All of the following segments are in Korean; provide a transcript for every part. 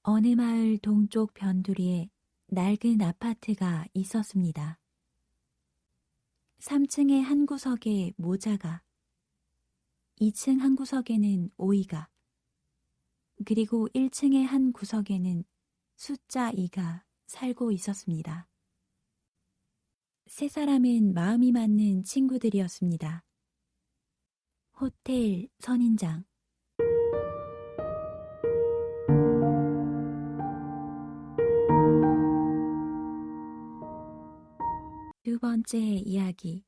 어느 마을 동쪽 변두리에 낡은 아파트가 있었습니다. 3층의 한 구석에 모자가, 2층 한 구석에는 오이가, 그리고 1층의 한 구석에는 숫자 2가 살고 있었습니다. 세 사람은 마음이 맞는 친구들이었습니다. 호텔 선인장. 두 번째 이야기.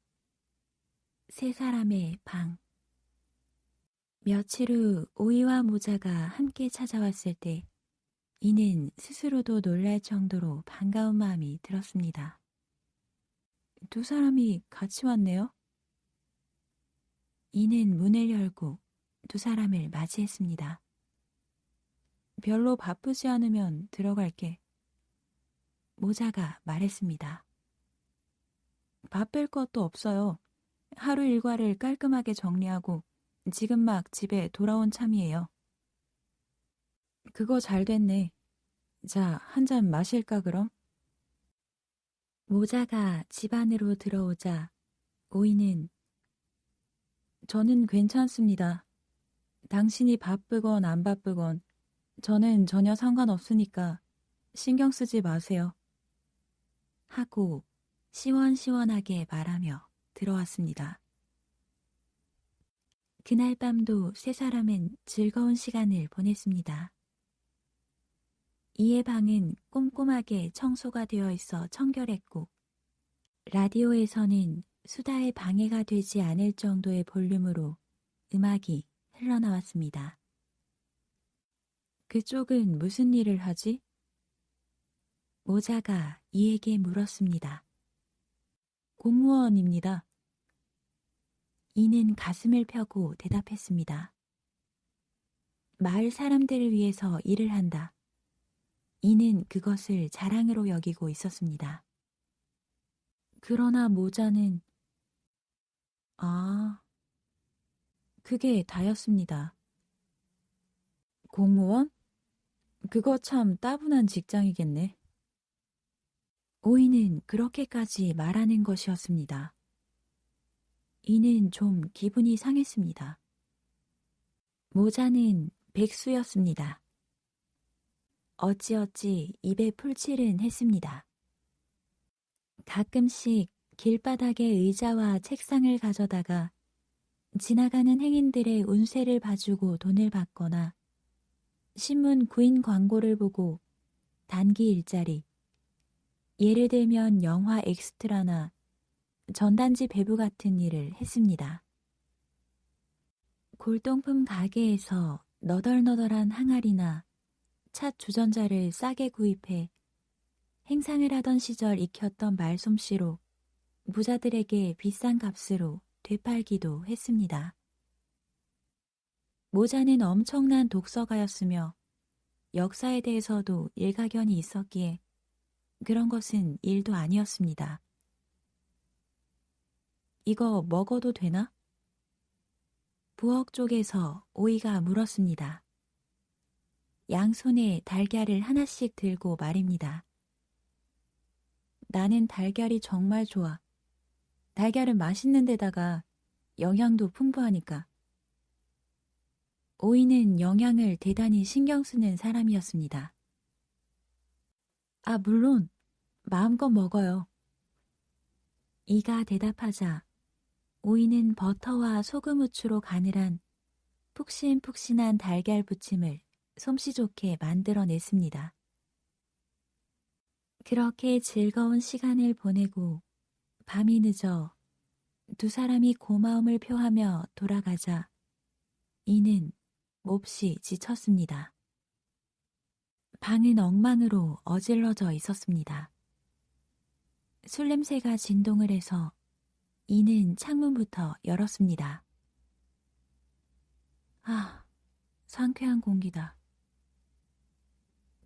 세 사람의 방. 며칠 후 오이와 모자가 함께 찾아왔을 때 이는 스스로도 놀랄 정도로 반가운 마음이 들었습니다. 두 사람이 같이 왔네요. 이는 문을 열고 두 사람을 맞이했습니다. 별로 바쁘지 않으면 들어갈게. 모자가 말했습니다. 바쁠 것도 없어요. 하루 일과를 깔끔하게 정리하고 지금 막 집에 돌아온 참이에요. 그거 잘 됐네. 자, 한 잔 마실까 그럼? 모자가 집 안으로 들어오자 오이는 저는 괜찮습니다. 당신이 바쁘건 안 바쁘건 저는 전혀 상관없으니까 신경 쓰지 마세요. 하고 시원시원하게 말하며 들어왔습니다. 그날 밤도 세 사람은 즐거운 시간을 보냈습니다. 이의 방은 꼼꼼하게 청소가 되어 있어 청결했고 라디오에서는 수다에 방해가 되지 않을 정도의 볼륨으로 음악이 흘러나왔습니다. 그쪽은 무슨 일을 하지? 모자가 이에게 물었습니다. 공무원입니다. 이는 가슴을 펴고 대답했습니다. 마을 사람들을 위해서 일을 한다. 이는 그것을 자랑으로 여기고 있었습니다. 그러나 모자는 그게 다였습니다. 공무원? 그거 참 따분한 직장이겠네. 오이는 그렇게까지 말하는 것이었습니다. 이는 좀 기분이 상했습니다. 모자는 백수였습니다. 어찌어찌 입에 풀칠은 했습니다. 가끔씩 길바닥에 의자와 책상을 가져다가 지나가는 행인들의 운세를 봐주고 돈을 받거나 신문 구인 광고를 보고 단기 일자리, 예를 들면 영화 엑스트라나 전단지 배부 같은 일을 했습니다. 골동품 가게에서 너덜너덜한 항아리나 찻 주전자를 싸게 구입해 행상을 하던 시절 익혔던 말솜씨로 부자들에게 비싼 값으로 되팔기도 했습니다. 모자는 엄청난 독서가였으며 역사에 대해서도 일가견이 있었기에 그런 것은 일도 아니었습니다. 이거 먹어도 되나? 부엌 쪽에서 오이가 물었습니다. 양손에 달걀을 하나씩 들고 말입니다. 나는 달걀이 정말 좋아. 달걀은 맛있는 데다가 영양도 풍부하니까. 오이는 영양을 대단히 신경 쓰는 사람이었습니다. 물론 마음껏 먹어요. 이가 대답하자 오이는 버터와 소금 후추로 간을 한 푹신푹신한 달걀 부침을 솜씨 좋게 만들어냈습니다. 그렇게 즐거운 시간을 보내고 밤이 늦어 두 사람이 고마움을 표하며 돌아가자 이는 몹시 지쳤습니다. 방은 엉망으로 어질러져 있었습니다. 술 냄새가 진동을 해서 이는 창문부터 열었습니다. 상쾌한 공기다.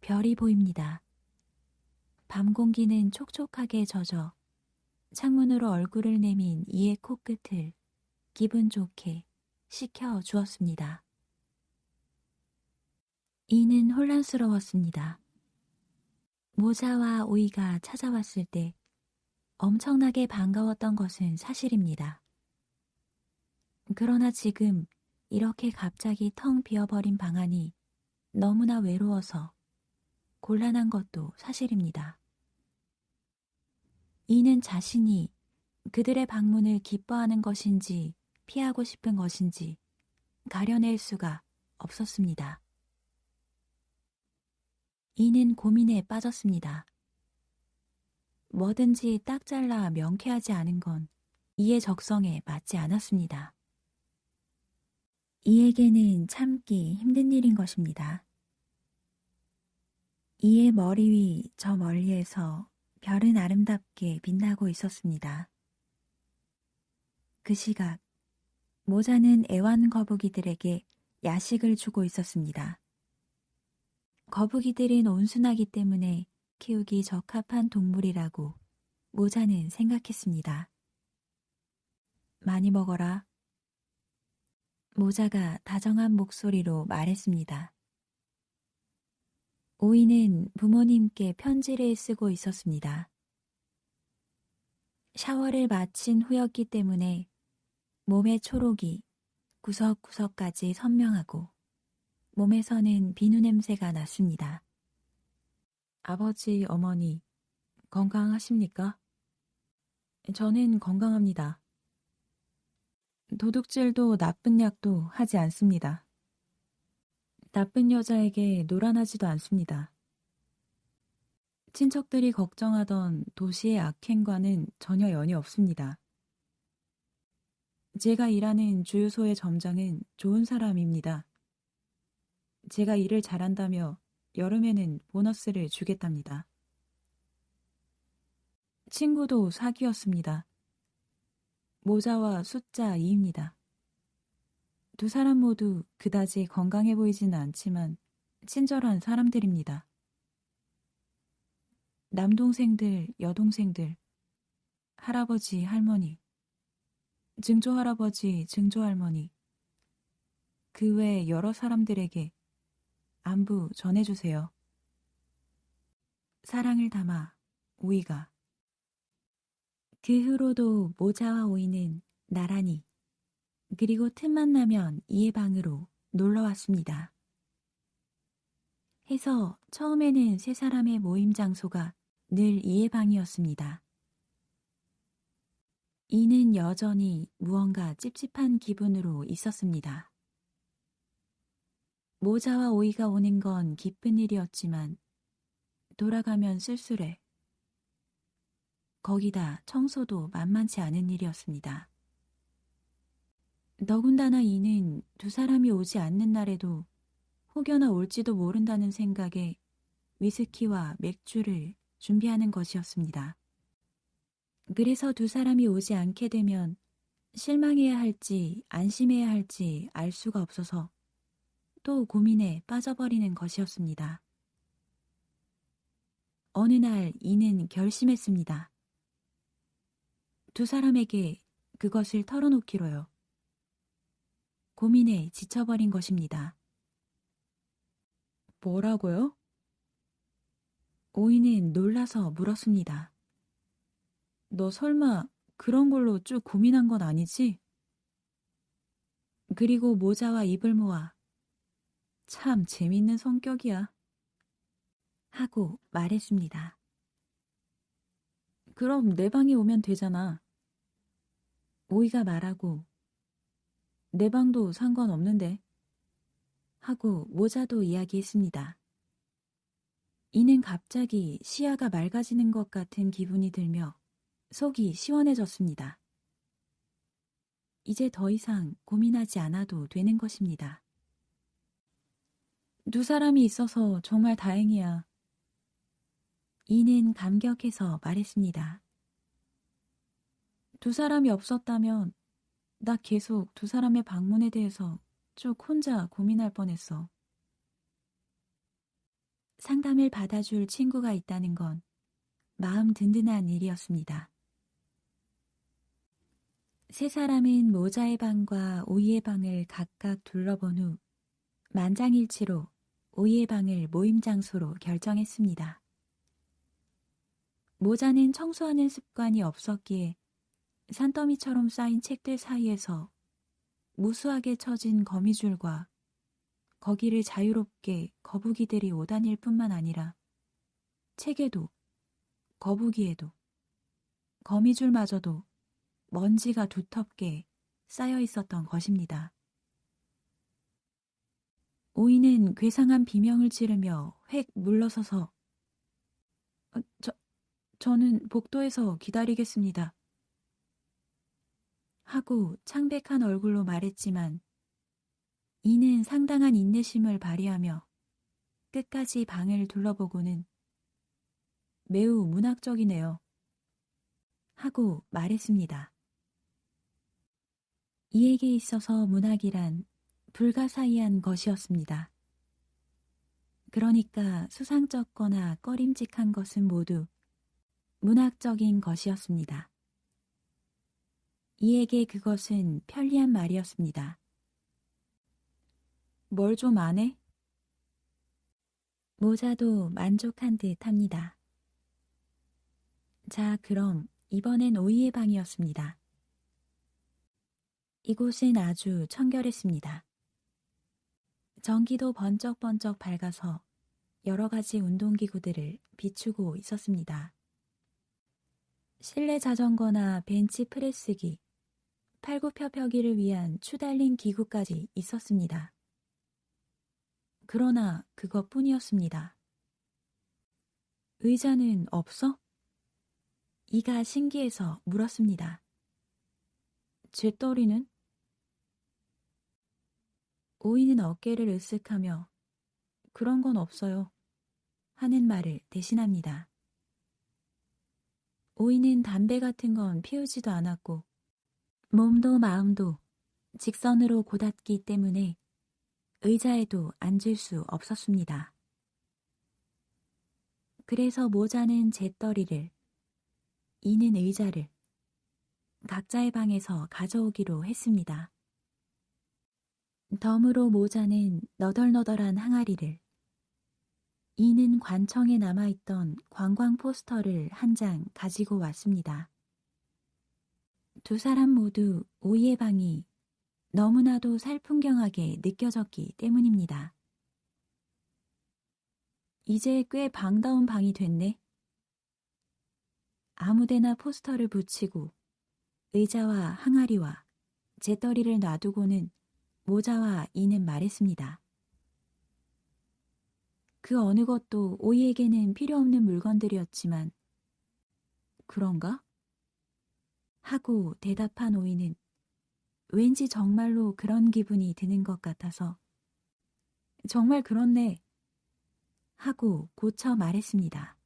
별이 보입니다. 밤 공기는 촉촉하게 젖어 창문으로 얼굴을 내민 이의 코끝을 기분 좋게 식혀 주었습니다. 이는 혼란스러웠습니다. 모자와 오이가 찾아왔을 때 엄청나게 반가웠던 것은 사실입니다. 그러나 지금 이렇게 갑자기 텅 비어버린 방 안이 너무나 외로워서 곤란한 것도 사실입니다. 이는 자신이 그들의 방문을 기뻐하는 것인지 피하고 싶은 것인지 가려낼 수가 없었습니다. 이는 고민에 빠졌습니다. 뭐든지 딱 잘라 명쾌하지 않은 건 이의 적성에 맞지 않았습니다. 이에게는 참기 힘든 일인 것입니다. 이의 머리 위 저 멀리에서 별은 아름답게 빛나고 있었습니다. 그 시각 모자는 애완 거북이들에게 야식을 주고 있었습니다. 거북이들은 온순하기 때문에 키우기 적합한 동물이라고 모자는 생각했습니다. 많이 먹어라. 모자가 다정한 목소리로 말했습니다. 오이는 부모님께 편지를 쓰고 있었습니다. 샤워를 마친 후였기 때문에 몸의 초록이 구석구석까지 선명하고 몸에서는 비누 냄새가 났습니다. 아버지, 어머니, 건강하십니까? 저는 건강합니다. 도둑질도 나쁜 약도 하지 않습니다. 나쁜 여자에게 노란하지도 않습니다. 친척들이 걱정하던 도시의 악행과는 전혀 연이 없습니다. 제가 일하는 주유소의 점장은 좋은 사람입니다. 제가 일을 잘한다며 여름에는 보너스를 주겠답니다. 친구도 사귀었습니다. 모자와 숫자 2입니다. 두 사람 모두 그다지 건강해 보이지는 않지만 친절한 사람들입니다. 남동생들, 여동생들, 할아버지, 할머니, 증조할아버지, 증조할머니, 그 외 여러 사람들에게 안부 전해주세요. 사랑을 담아 오이가. 그 후로도 모자와 오이는 나란히 그리고 틈만 나면 이의 방으로 놀러 왔습니다. 해서 처음에는 세 사람의 모임 장소가 늘 이의 방이었습니다. 이는 여전히 무언가 찝찝한 기분으로 있었습니다. 모자와 오이가 오는 건 기쁜 일이었지만 돌아가면 쓸쓸해. 거기다 청소도 만만치 않은 일이었습니다. 더군다나 이는 두 사람이 오지 않는 날에도 혹여나 올지도 모른다는 생각에 위스키와 맥주를 준비하는 것이었습니다. 그래서 두 사람이 오지 않게 되면 실망해야 할지 안심해야 할지 알 수가 없어서 또 고민에 빠져버리는 것이었습니다. 어느 날 이는 결심했습니다. 두 사람에게 그것을 털어놓기로요. 고민에 지쳐버린 것입니다. 뭐라고요? 오이는 놀라서 물었습니다. 너 설마 그런 걸로 쭉 고민한 건 아니지? 그리고 모자와 입을 모아 참 재밌는 성격이야 하고 말했습니다. 그럼 내 방에 오면 되잖아. 오이가 말하고 내 방도 상관없는데 하고 모자도 이야기했습니다. 이는 갑자기 시야가 맑아지는 것 같은 기분이 들며 속이 시원해졌습니다. 이제 더 이상 고민하지 않아도 되는 것입니다. 두 사람이 있어서 정말 다행이야. 이는 감격해서 말했습니다. 두 사람이 없었다면 나 계속 두 사람의 방문에 대해서 쭉 혼자 고민할 뻔했어. 상담을 받아줄 친구가 있다는 건 마음 든든한 일이었습니다. 세 사람은 모자의 방과 오이의 방을 각각 둘러본 후 만장일치로 오이의 방을 모임 장소로 결정했습니다. 모자는 청소하는 습관이 없었기에 산더미처럼 쌓인 책들 사이에서 무수하게 처진 거미줄과 거기를 자유롭게 거북이들이 오다닐 뿐만 아니라 책에도 거북이에도 거미줄마저도 먼지가 두텁게 쌓여 있었던 것입니다. 오이는 괴상한 비명을 지르며 획 물러서서 저는 복도에서 기다리겠습니다. 하고 창백한 얼굴로 말했지만 이는 상당한 인내심을 발휘하며 끝까지 방을 둘러보고는 매우 문학적이네요. 하고 말했습니다. 이에게 있어서 문학이란 불가사의한 것이었습니다. 그러니까 수상쩍거나 꺼림직한 것은 모두 문학적인 것이었습니다. 이에게 그것은 편리한 말이었습니다. 뭘 좀 안 해? 모자도 만족한 듯 합니다. 자, 그럼 이번엔 오이의 방이었습니다. 이곳은 아주 청결했습니다. 전기도 번쩍번쩍 밝아서 여러 가지 운동기구들을 비추고 있었습니다. 실내 자전거나 벤치 프레스기, 팔굽혀펴기를 위한 추달린 기구까지 있었습니다. 그러나 그것뿐이었습니다. 의자는 없어? 이가 신기해서 물었습니다. 잿더리는? 오이는 어깨를 으쓱하며 그런 건 없어요. 하는 말을 대신합니다. 오이는 담배 같은 건 피우지도 않았고 몸도 마음도 직선으로 곧았기 때문에 의자에도 앉을 수 없었습니다. 그래서 모자는 잿더리를, 이는 의자를 각자의 방에서 가져오기로 했습니다. 덤으로 모자는 너덜너덜한 항아리를, 이는 관청에 남아있던 관광 포스터를 한 장 가지고 왔습니다. 두 사람 모두 오이의 방이 너무나도 살풍경하게 느껴졌기 때문입니다. 이제 꽤 방다운 방이 됐네. 아무데나 포스터를 붙이고 의자와 항아리와 잿더리를 놔두고는 모자와 이는 말했습니다. 그 어느 것도 오이에게는 필요 없는 물건들이었지만 그런가? 하고 대답한 오이는 왠지 정말로 그런 기분이 드는 것 같아서 정말 그렇네 하고 고쳐 말했습니다.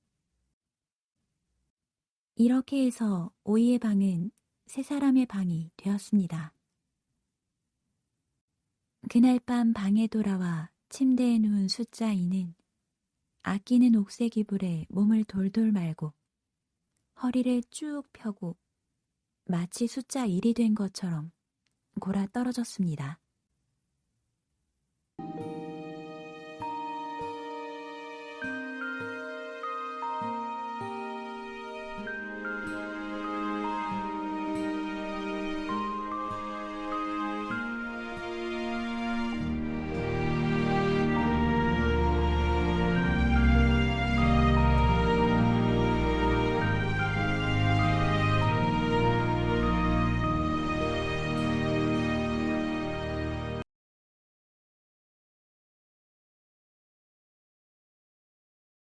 이렇게 해서 오이의 방은 세 사람의 방이 되었습니다. 그날 밤 방에 돌아와 침대에 누운 숫자 2는 아끼는 옥색 이불에 몸을 돌돌 말고 허리를 쭉 펴고 마치 숫자 1이 된 것처럼 골아 떨어졌습니다.